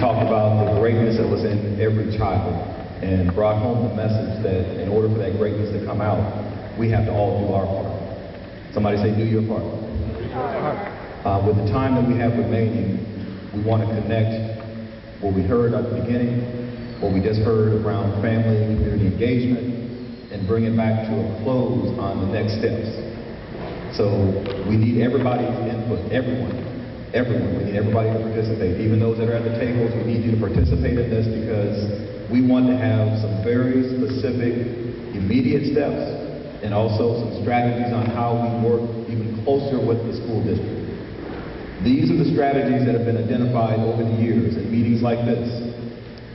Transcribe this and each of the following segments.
talked about the greatness that was in every child and brought home the message that in order for that greatness to come out, we have to all do our part. Somebody say, do your part. With the time that we have remaining, we want to connect what we heard at the beginning, what we just heard around family and community engagement, and bring it back to a close on the next steps. So we need everybody's input, everyone. We need everybody to participate. Even those that are at the tables, we need you to participate in this because we want to have some very specific, immediate steps and also some strategies on how we work even closer with the school district. These are the strategies that have been identified over the years in meetings like this.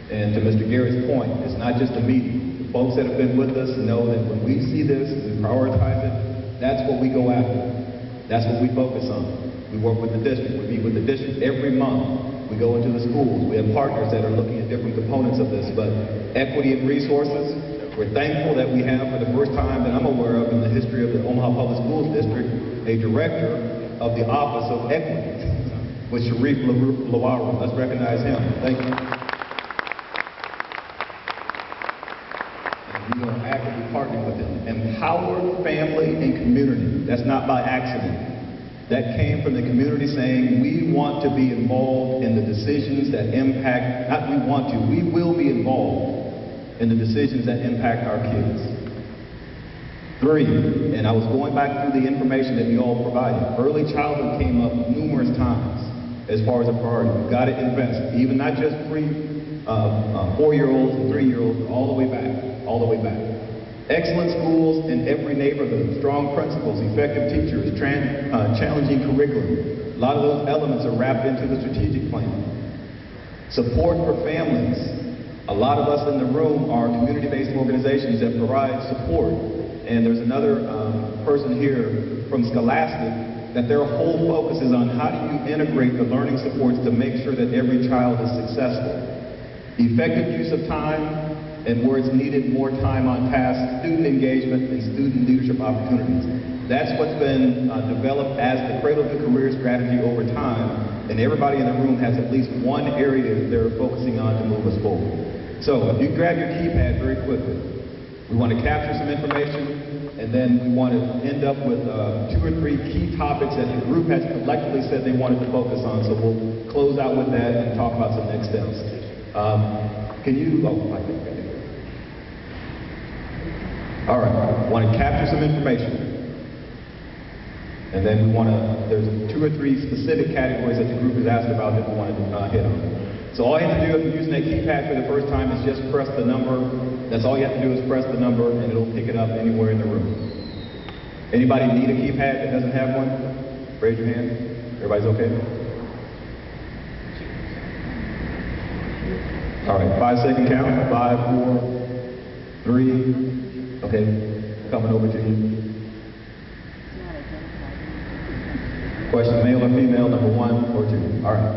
And to Mr. Garrett's point, it's not just a meeting. The folks that have been with us know that when we see this, we prioritize it, that's what we go after. That's what we focus on. We work with the district. We meet with the district every month. We go into the schools. We have partners that are looking at different components of this. But equity and resources, we're thankful that we have, for the first time that I'm aware of in the history of the Omaha Public Schools District, a director of the Office of Equity, with Sharif Lawara. Let's recognize him. Thank you. And we are actively partnering with him. Empowered family and community. That's not by accident. That came from the community saying, we want to be involved in the decisions that impact, not we want to, we will be involved in the decisions that impact our kids. 3, and I was going back through the information that you all provided. Early childhood came up numerous times as far as a priority. We've got to invest, even not just 4-year-olds and 3-year-olds, but all the way back. Excellent schools in every neighborhood, strong principals, effective teachers, challenging curriculum. A lot of those elements are wrapped into the strategic plan. Support for families. A lot of us in the room are community-based organizations that provide support. And there's another person here from Scholastic that their whole focus is on how do you integrate the learning supports to make sure that every child is successful. Effective use of time, and where it's needed, more time on task, student engagement, and student leadership opportunities. That's what's been developed as the Cradle to Career strategy over time, and everybody in the room has at least one area that they're focusing on to move us forward. So if you grab your keypad very quickly, we want to capture some information, and then we want to end up with 2 or 3 key topics that the group has collectively said they wanted to focus on, so we'll close out with that and talk about some next steps. Can you, I think I did. All right, we want to capture some information. And then we want to, there's 2 or 3 specific categories that the group has asked about that we want to hit on. So all you have to do if you're using that keypad for the first time is just press the number. That's all you have to do is press the number and it'll pick it up anywhere in the room. Anybody need a keypad that doesn't have one? Raise your hand. Everybody's okay? All right, 5-second count. 5, 4, 3. Okay, coming over to you. Question, male or female, number 1 or 2. All right.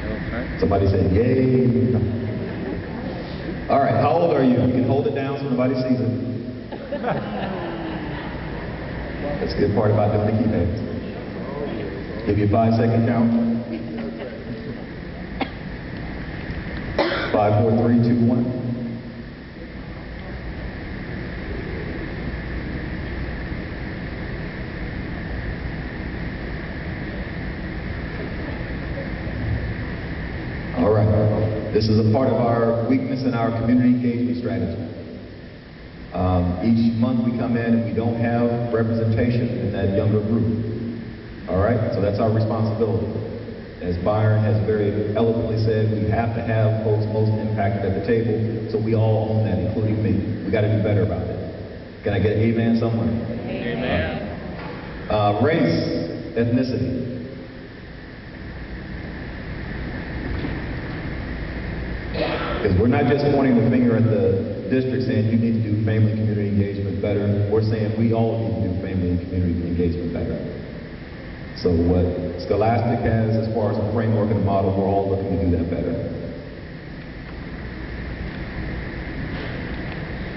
Okay. Somebody said, yay. All right, how old are you? You can hold it down so nobody sees it. That's a good part about doing the keypads. Give you a 5-second count. 5, 4, 3, 2, 1. All right. This is a part of our weakness in our community engagement strategy. Each month we come in and we don't have representation in that younger group. All right? So that's our responsibility. As Byron has very eloquently said, we have to have folks most impacted at the table, so we all own that, including me. We got to do better about it. Can I get an amen somewhere? Amen. Race, ethnicity. Because we're not just pointing the finger at the district saying you need to do family and community engagement better. We're saying we all need to do family and community engagement better. So what Scholastic has as far as a framework and a model, we're all looking to do that better.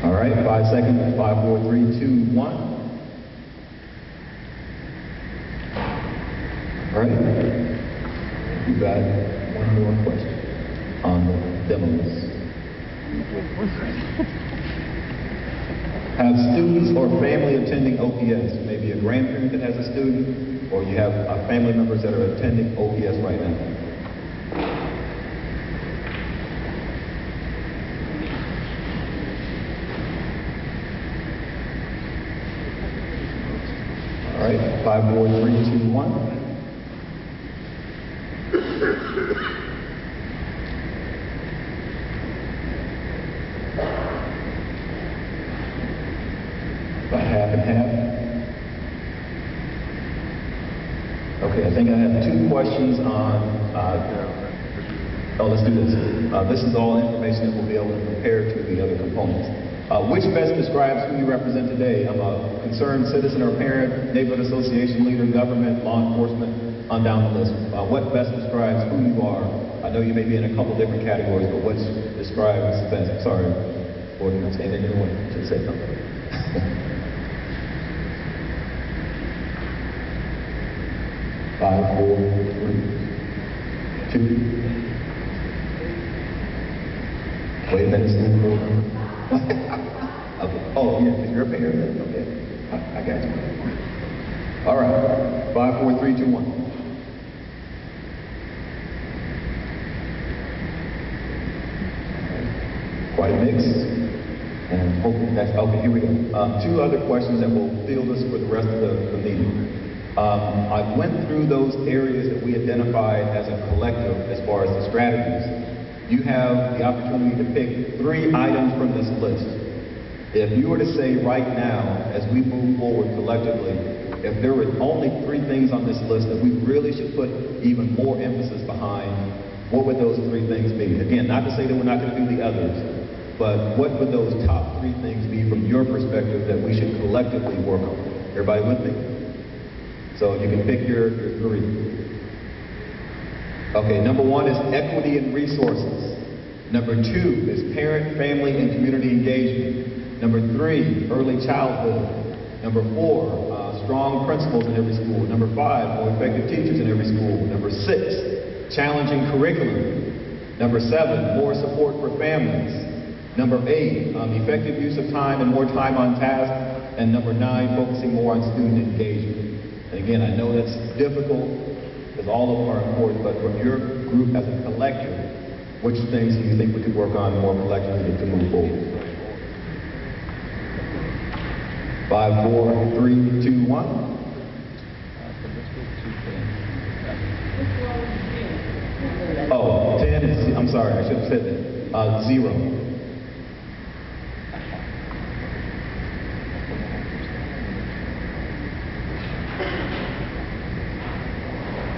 All right, 5 seconds, 5, 4, 3, 2, 1. All right. You got one more question on the demos. Have students or family attending OPS? Maybe a grandparent that has a student, or you have family members that are attending OPS right now. All right, 5, 4, 3, 2, 1. About half and half. Okay, I think I have 2 questions on, let's do this. This is all information that we'll be able to compare to the other components. Which best describes who you represent today? I'm a concerned citizen or parent, neighborhood association leader, government, law enforcement, on down the list. What best describes who you are? I know you may be in a couple different categories, but what describes best? Sorry, or did I say that anyone should say something? 5, 4, 3, 2. Wait a minute, okay. Oh, yeah, because you're a parent. Okay, I got you. All right, 5, 4, 3, 2, 1. Quite a mix. And hopefully that's, okay, here we go. 2 other questions that will field us for the rest of the meeting. I went through those areas that we identified as a collective as far as the strategies. You have the opportunity to pick 3 items from this list. If you were to say right now, as we move forward collectively, if there were only 3 things on this list that we really should put even more emphasis behind, what would those 3 things be? Again, not to say that we're not going to do the others, but what would those top 3 things be from your perspective that we should collectively work on? Everybody with me? So you can pick your 3. Okay, number 1 is equity and resources. Number 2 is parent, family, and community engagement. Number 3, early childhood. Number 4, strong principals in every school. Number 5, more effective teachers in every school. Number 6, challenging curriculum. Number 7, more support for families. Number 8, effective use of time and more time on task. And number 9, focusing more on student engagement. And again, I know that's difficult because all of them are important, but from your group as a collective, which things do you think we could work on more collectively to move forward? 5, 4, 3, 2, 1. Oh, 10 is, I'm sorry, I should have said that. 0.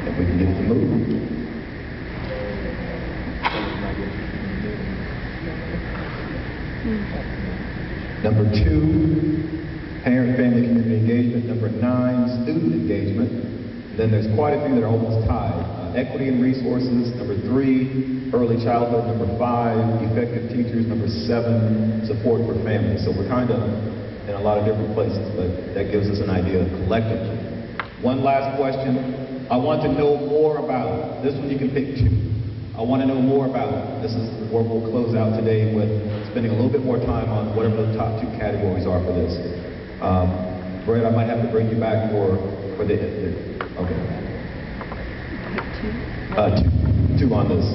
If we can get it to move. Number 2, parent, family, community engagement. Number 9, student engagement. Then there's quite a few that are almost tied. Equity and resources. Number 3, early childhood. Number 5, effective teachers. Number 7, support for families. So we're kind of in a lot of different places, but that gives us an idea collectively. One last question. I want to know more about, this one you can pick 2. I want to know more about, this is where we'll close out today with spending a little bit more time on whatever the top 2 categories are for this. Brett, I might have to bring you back for the, okay. 2 on this.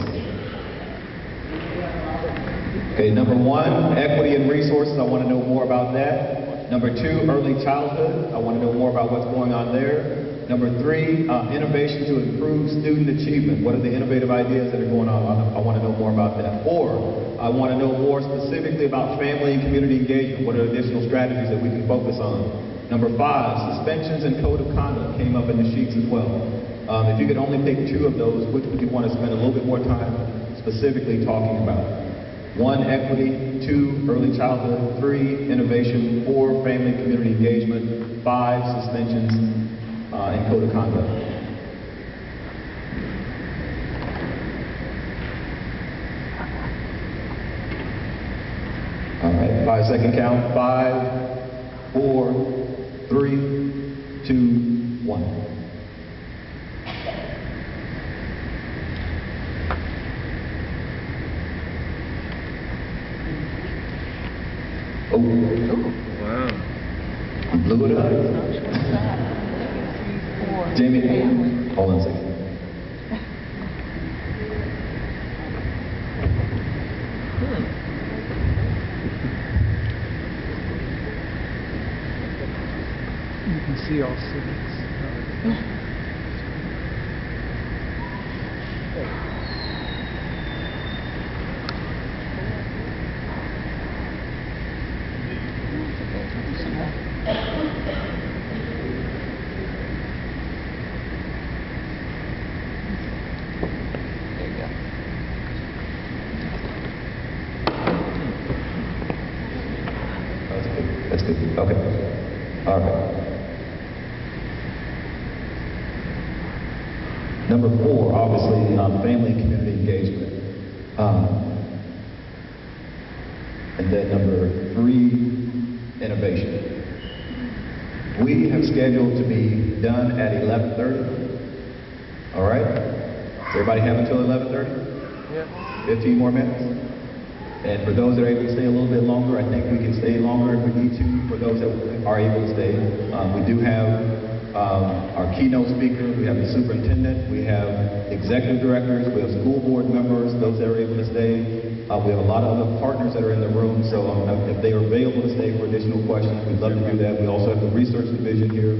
Okay, number 1, equity and resources. I want to know more about that. Number 2, early childhood. I want to know more about what's going on there. Number 3, innovation to improve student achievement. What are the innovative ideas that are going on? I want to know more about that. 4, I want to know more specifically about family and community engagement. What are additional strategies that we can focus on? Number 5, suspensions and code of conduct came up in the sheets as well. If you could only pick 2 of those, which would you want to spend a little bit more time specifically talking about? 1, equity. 2, early childhood. 3, innovation. 4, family and community engagement. 5, suspensions and code of conduct. All right, 5-second count. 5, 4, 3, 2, 1. Jamie, hold on a second. You can see all cities. That's good. Okay. All right. Number 4, obviously, family and community engagement. And then number 3, innovation. We have scheduled to be done at 11:30. All right? Does everybody have until 11:30? Yeah. 15 more minutes? And for those that are able to stay a little bit longer, I think we can stay longer if we need to. For those that are able to stay, we do have our keynote speaker, we have the superintendent, we have executive directors, we have school board members, those that are able to stay. We have a lot of other partners that are in the room, so if they are available to stay for additional questions, we'd love to do that. We also have the research division here.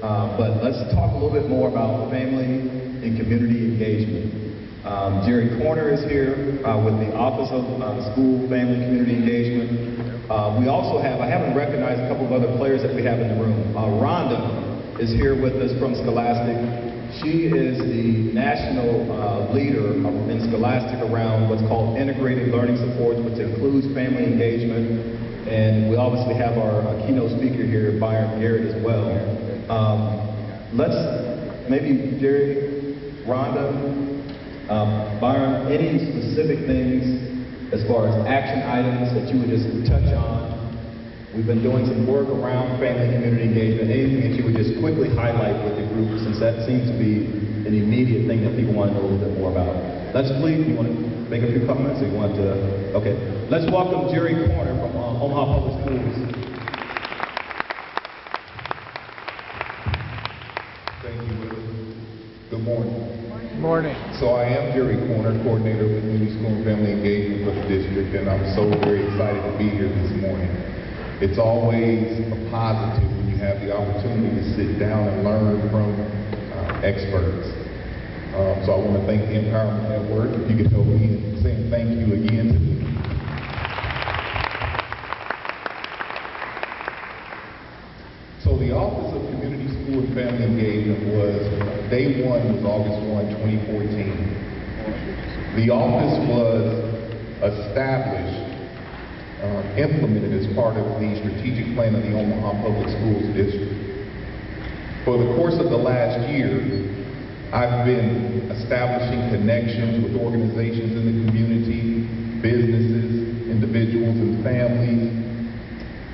But let's talk a little bit more about family and community engagement. Jerry Corner is here with the Office of School, Family, Community Engagement. We also have, I haven't recognized a couple of other players that we have in the room. Rhonda is here with us from Scholastic. She is the national leader in Scholastic around what's called integrated learning supports, which includes family engagement. And we obviously have our keynote speaker here, Byron Garrett, as well. Let's, maybe Jerry, Rhonda, Byron, any specific things as far as action items that you would just touch on? We've been doing some work around family community engagement. Anything that you would just quickly highlight with the group, since that seems to be an immediate thing that people want to know a little bit more about. Let's please, you want to make a few comments, or you want to, okay. Let's welcome Jerry Corner from Omaha Public Schools. Thank you, Willie. Good morning. Morning. So I am Jerry Corner, coordinator of Community School and Family Engagement for the district, and I'm so very excited to be here this morning. It's always a positive when you have the opportunity to sit down and learn from experts. So I want to thank the Empowerment Network. If you could help me in saying thank you again to them. So the Office of Community School and Family Engagement was, day one was August 1, 2014. The office was established, implemented as part of the strategic plan of the Omaha Public Schools District. For the course of the last year, I've been establishing connections with organizations in the community, businesses, individuals, and families.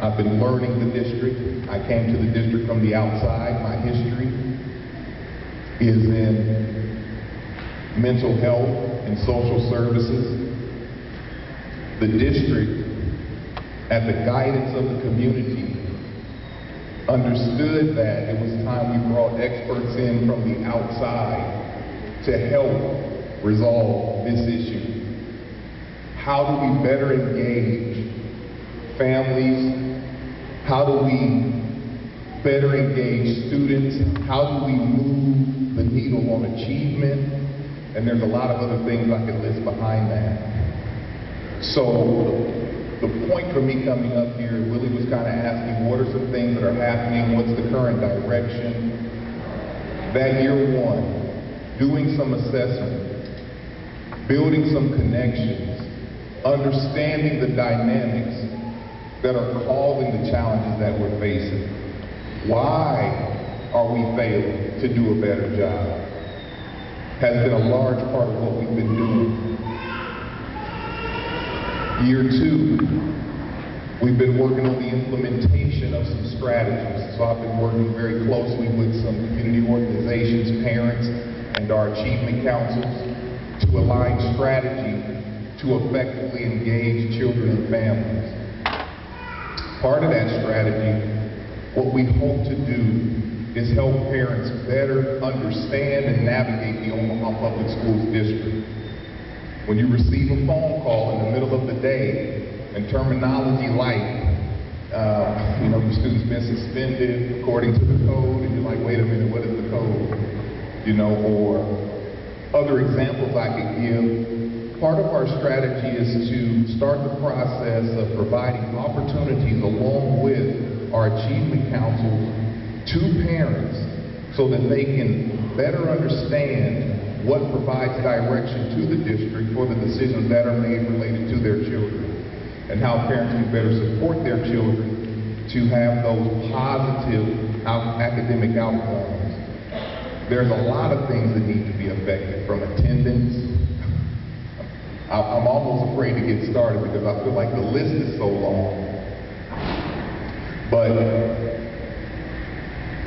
I've been learning the district. I came to the district from the outside. My history is in mental health and social services. The district, at the guidance of the community, understood that it was time we brought experts in from the outside to help resolve this issue. How do we better engage families? How do we better engage students? How do we move the needle on achievement? And there's a lot of other things I could list behind that. So the point for me coming up here, Willie was kind of asking, what are some things that are happening? What's the current direction? That year one, doing some assessment, building some connections, understanding the dynamics that are causing the challenges that we're facing. Why are we failing to do a better job? Has been a large part of what we've been doing. Year two, we've been working on the implementation of some strategies. So I've been working very closely with some community organizations, parents, and our achievement councils to align strategy to effectively engage children and families. Part of that strategy, what we hope to do is help parents better understand and navigate the Omaha Public Schools district. When you receive a phone call in the middle of the day and terminology like, your student's been suspended according to the code, and you're like, wait a minute, what is the code? Or other examples I could give. Part of our strategy is to start the process of providing opportunities along with our achievement councils to parents so that they can better understand what provides direction to the district for the decisions that are made related to their children, and how parents can better support their children to have those positive academic outcomes. There's a lot of things that need to be affected, from attendance. I'm almost afraid to get started because I feel like the list is so long. But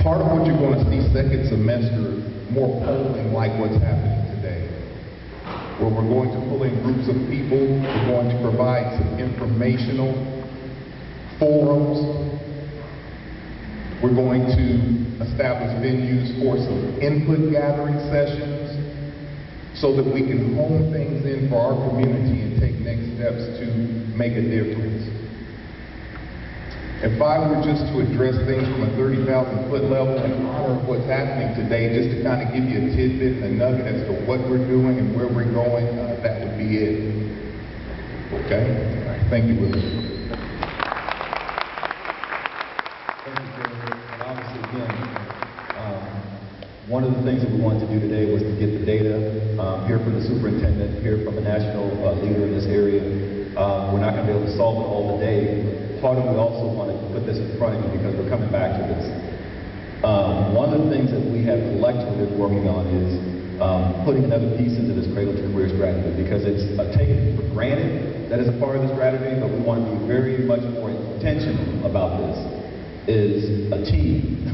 part of what you're going to see second semester, more polling like what's happening today, where we're going to pull in groups of people, we're going to provide some informational forums, we're going to establish venues for some input gathering sessions so that we can hone things in for our community and take next steps to make a difference. If I were just to address things from a 30,000-foot level and honor what's happening today, just to kind of give you a tidbit and a nugget as to what we're doing and where we're going, that would be it. Okay? All right. Thank you, Willie. Thank you, Jerry. And obviously, again, one of the things that we wanted to do today was to get the data, hear from the superintendent, hear from a national leader in this area. We're not going to be able to solve it all today. Part of we also want to put this in front of you because we're coming back to this. One of the things that we have collectively been working on is putting another piece into this cradle to career strategy, because it's taken for granted that is a part of the strategy, but we want to be very much more intentional about this. Is a team,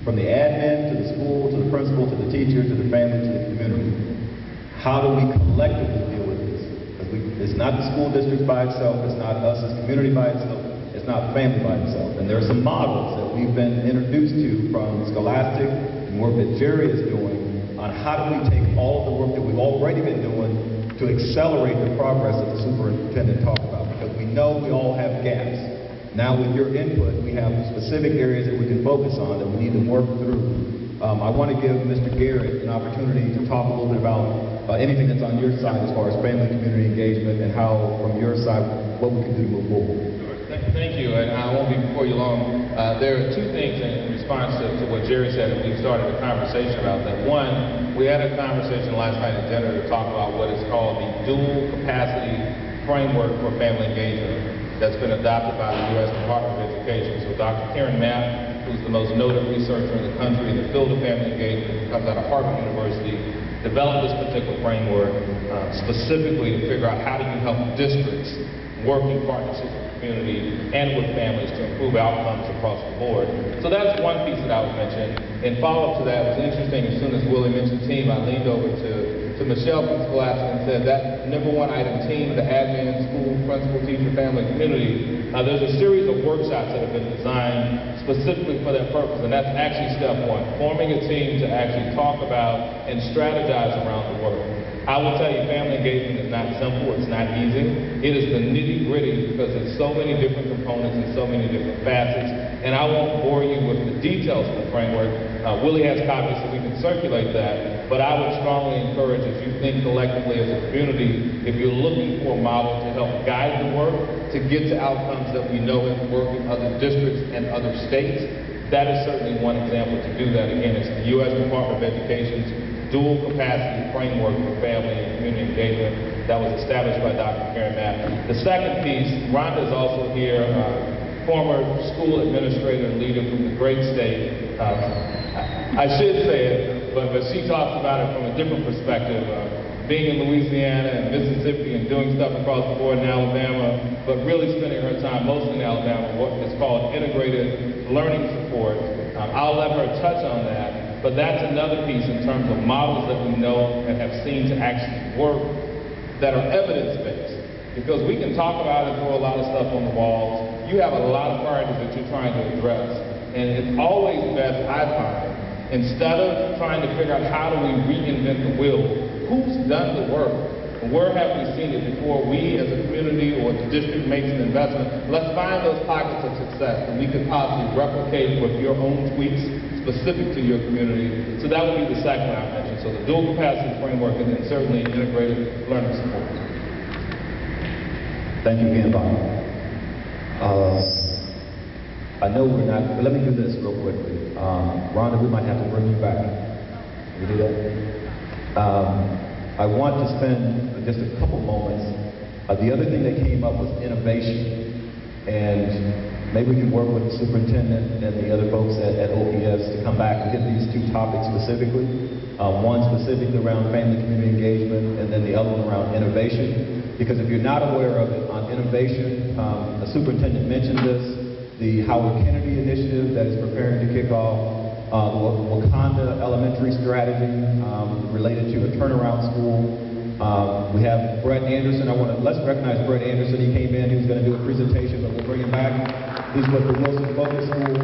from the admin to the school to the principal to the teacher to the family to the community. How do we collectively deal with this? Because it's not the school district by itself, it's not us as community by itself. It's not family by itself. And there are some models that we've been introduced to from Scholastic and work that Jerry is doing on how do we take all of the work that we've already been doing to accelerate the progress that the superintendent talked about. Because we know we all have gaps. Now with your input, we have specific areas that we can focus on that we need to work through. I want to give Mr. Garrett an opportunity to talk a little bit about anything that's on your side as far as family community engagement and how, from your side, what we can do to move forward. Thank you, and I won't be before you long. There are two things in response to what Jerry said, and we started a conversation about that. One, we had a conversation last night at dinner to talk about what is called the dual capacity framework for family engagement that's been adopted by the U.S. Department of Education. So Dr. Karen Mapp, who's the most noted researcher in the country in the field of family engagement, who comes out of Harvard University, developed this particular framework specifically to figure out how do you help districts work in partnership with the community and with families to improve outcomes across the board. So that's one piece that I would mention. In follow-up to that, it was interesting, as soon as Willie mentioned team, I leaned over to Michelle from Scholastic and said that number one item, team, the admin, school, principal, teacher, family, community, there's a series of workshops that have been designed specifically for that purpose, and that's actually step one, forming a team to actually talk about and strategize around the work. I will tell you, family engagement is not simple, it's not easy. It is the nitty-gritty because there's so many different components and so many different facets, and I won't bore you with the details of the framework. Willie has copies so we can circulate that, but I would strongly encourage, if you think collectively as a community, if you're looking for a model to help guide the work to get to outcomes that we know have worked in other districts and other states, that is certainly one example to do that. Again, it's the U.S. Department of Education's dual capacity framework for family and community engagement that was established by Dr. Karen Mapp. The second piece, Rhonda is also here, former school administrator and leader from the great state. I should say it, but she talks about it from a different perspective. Being in Louisiana and Mississippi and doing stuff across the board in Alabama, but really spending her time mostly in Alabama, what is called integrated learning support. I'll let her touch on that. But that's another piece in terms of models that we know and have seen to actually work that are evidence-based. Because we can talk about it and throw a lot of stuff on the walls. You have a lot of priorities that you're trying to address. And it's always best, I find, Instead of trying to figure out how do we reinvent the wheel, who's done the work? And where have we seen it before we as a community or the district makes an investment? Let's find those pockets of success that we could possibly replicate with your own tweaks specific to your community. So that would be the second I mentioned. So the dual capacity framework and then certainly integrated learning support. Thank you again, Barney. I know we're not, but let me do this real quickly. Rhonda, we might have to bring you back. Can we do that? I want to spend just a couple moments. The other thing that came up was innovation. And maybe we can work with the superintendent and the other folks at OPS to come back and hit these two topics specifically. One specifically around family community engagement, and then the other one around innovation. Because if you're not aware of it, on innovation, the superintendent mentioned this, the Howard Kennedy initiative that is preparing to kick off, the Wakanda elementary strategy related to a turnaround school. We have Brett Anderson. Let's recognize Brett Anderson. He came in, he was going to do a presentation, but we'll bring him back. He's with the Wilson Focus School.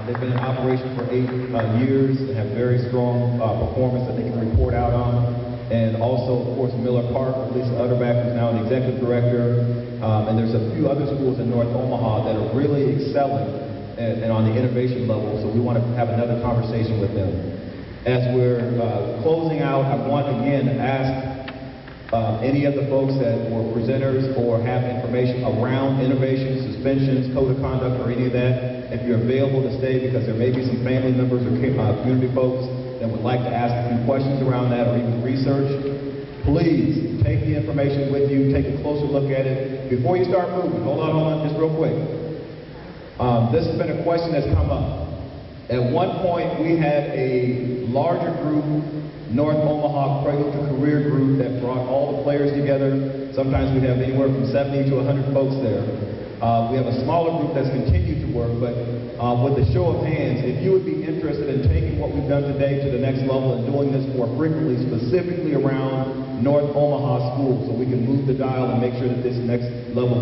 They've been in operation for 8 years and have very strong performance that they can report out on. And also, of course, Miller Park, Lisa Utterback, who's now an executive director. And there's a few other schools in North Omaha that are really excelling and on the innovation level. So we want to have another conversation with them. As we're closing out, I want again to ask any of the folks that were presenters or have information around innovation, suspensions, code of conduct, or any of that, if you're available to stay, because there may be some family members or community folks that would like to ask a few questions around that or even research. Please take the information with you, take a closer look at it. Before you start moving, hold on, just real quick. This has been a question that's come up. At one point, we had a larger group, North Omaha Cradle to Career group, that brought all the players together. Sometimes we'd have anywhere from 70 to 100 folks there. We have a smaller group that's continued to work, but with a show of hands, if you would be interested in taking what we've done today to the next level and doing this more frequently, specifically around North Omaha schools, so we can move the dial and make sure that this next level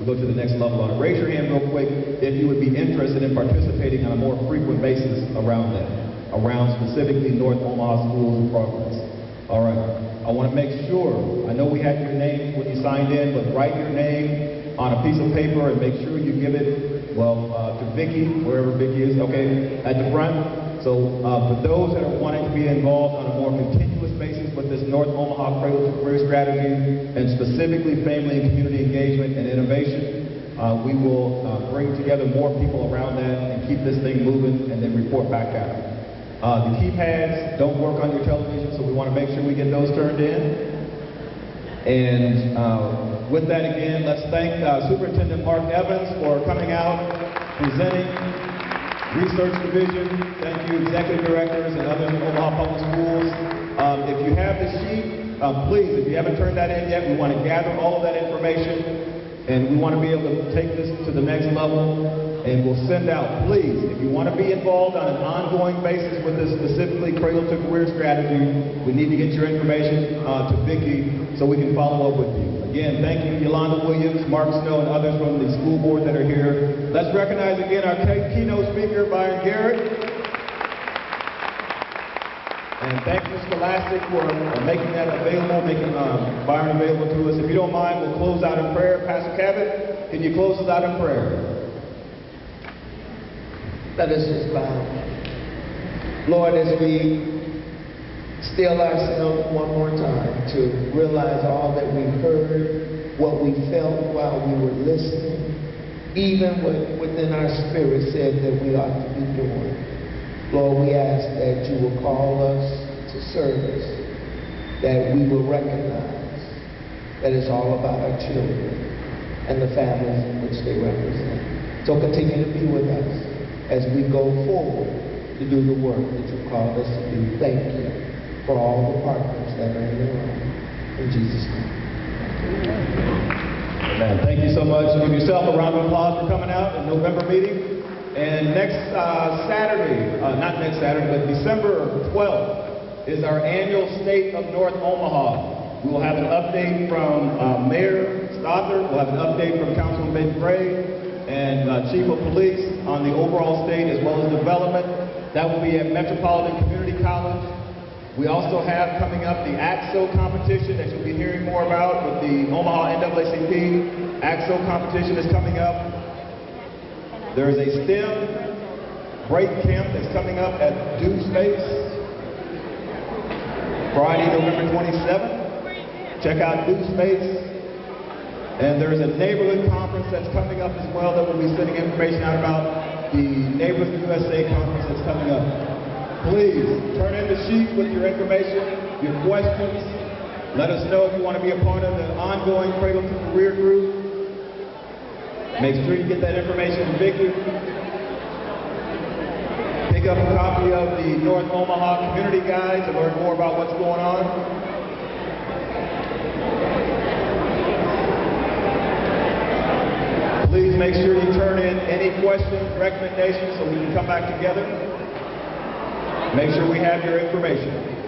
go to the next level on it. Raise your hand real quick if you would be interested in participating on a more frequent basis around that, around specifically North Omaha schools and programs. All right. I want to make sure, I know we had your name when you signed in, but write your name on a piece of paper and make sure you give it, to Vicki, wherever Vicki is, okay, at the front. So for those that are wanting to be involved on a more continuous basis with this North Omaha Cradle to Career strategy, and specifically family and community engagement and innovation, we will bring together more people around that and keep this thing moving and then report back out. The keypads don't work on your television, so we want to make sure we get those turned in. And with that, again, let's thank Superintendent Mark Evans for coming out, presenting, Research Division. Thank you, Executive Directors and other Omaha Public Schools. If you have the sheet, please, if you haven't turned that in yet, we want to gather all of that information, and we want to be able to take this to the next level, and we'll send out, please, if you want to be involved on an ongoing basis with this specifically Cradle to Career strategy, we need to get your information to Vicki so we can follow up with you. Again, thank you, Yolanda Williams, Mark Snow, and others from the school board that are here. Let's recognize again our keynote speaker, Byron Garrett. And thank you, Scholastic, for making that available, making Byron available to us. If you don't mind, we'll close out in prayer. Pastor Cabot, can you close us out in prayer? Let us just bow. Lord, as we still ourselves one more time to realize all that we heard, what we felt while we were listening, even what within our spirit said that we ought to be doing. Lord, we ask that you will call us to service, that we will recognize that it's all about our children and the families in which they represent. So continue to be with us as we go forward to do the work that you called us to do. Thank you for all the partners that are in the room. In Jesus' name. Amen. Thank you so much. Give yourself a round of applause for coming out in November meeting. And next Saturday, not next Saturday, but December 12th is our annual State of North Omaha. We will have an update from Mayor Stothard. We'll have an update from Councilman Ben Gray and Chief of Police on the overall state as well as development. That will be at Metropolitan Community College. We also have coming up the AXO competition that you'll be hearing more about with the Omaha NAACP. AXO competition is coming up. There is a STEM break camp that's coming up at Do Space Friday, November 27th. Check out Do Space. And there's a neighborhood conference that's coming up as well that we'll be sending information out about. The Neighborhood USA conference that's coming up. Please turn in the sheet with your information, your questions. Let us know if you want to be a part of the ongoing Cradle to Career group. Make sure you get that information to Victor. Pick up a copy of the North Omaha Community Guide to learn more about what's going on. Please make sure you turn in any questions, recommendations, so we can come back together. Make sure we have your information.